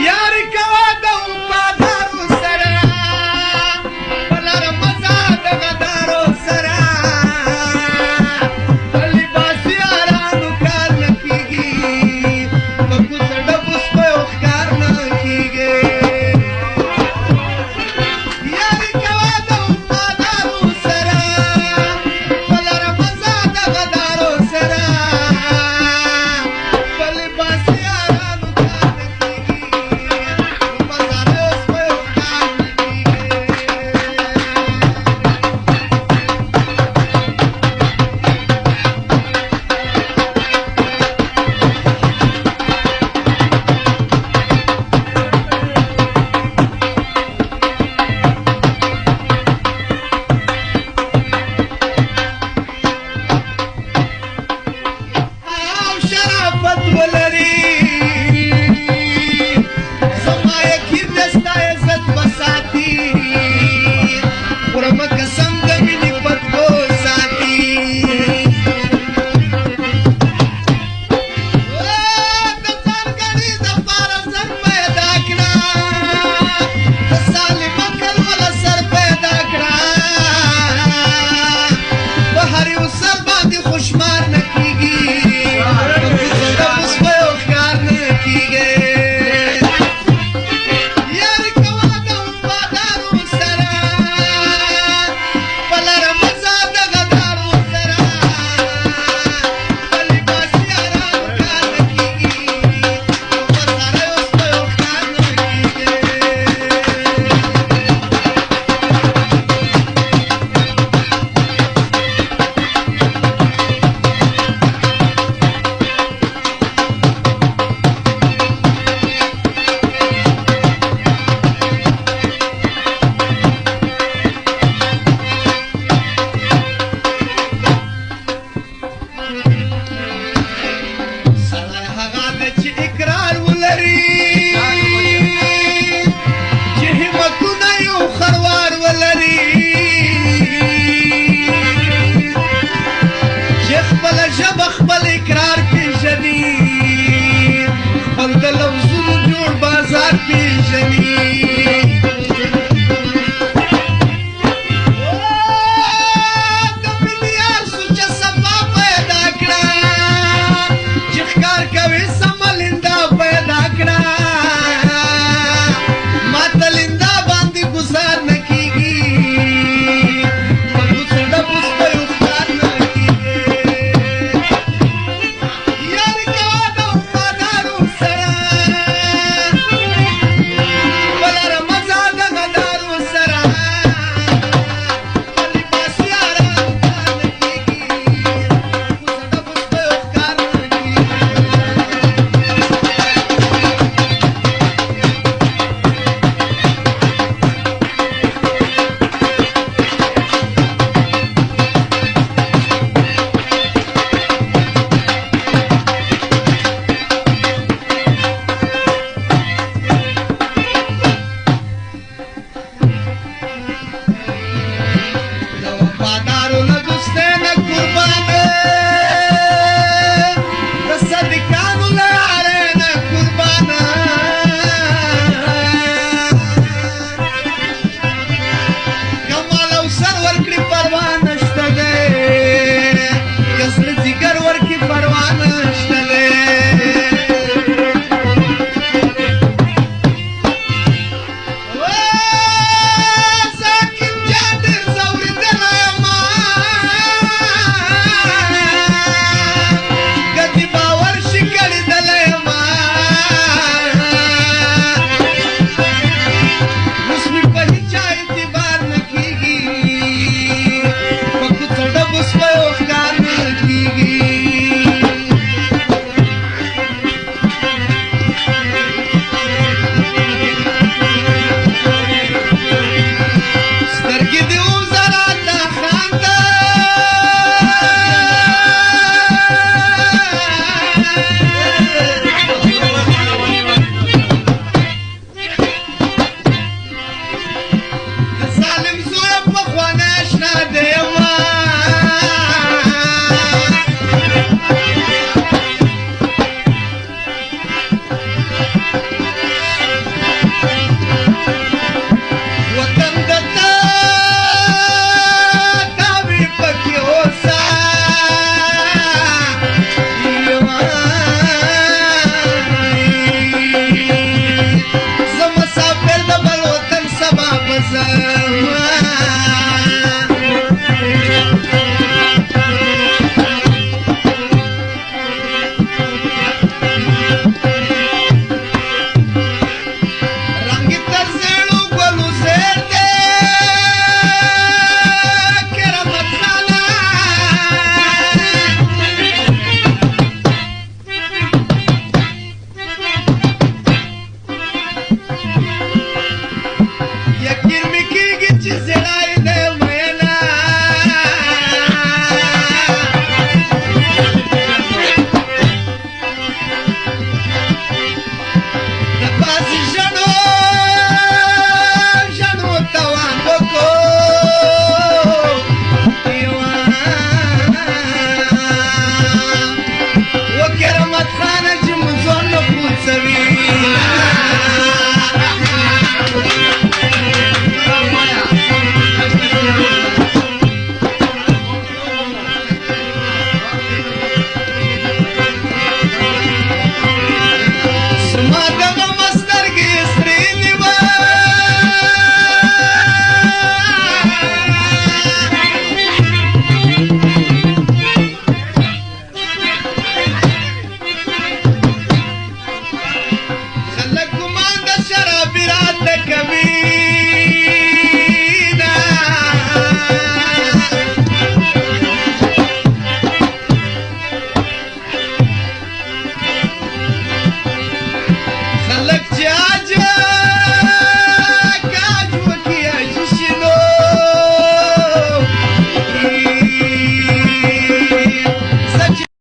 یاری کوا د وفادارو سره ولر مزه د غدارو سره ولې باسي یارانو کار نه کېږي په کوڅه ډبو سپیو ښکار نه کېږي یاری کوا د وفادارو سره ولر مزه د غدارو سره ولې باسي یارانو کار نه کېږي په بازارو سپیو ښکار نه کېږي او شرافت ولري زما یقین د ستا عزت به ساتي ورمه قسم د مینې بدبو ساتي د ځانګړي دپاره سر پیدا کړه د سالم عقل والا سر پیدا کړه په هر یو سر باندې خوشمار نه کېږي په کوڅه ډبو سپیو ښکار نه کېږي یاري کوه د وفادارو سره ولره مزه د غدارو سره ولې باسي یارانو کار نه کېږي په بازاریو سپیو ښکار نه کېږي سړی هغه دی چې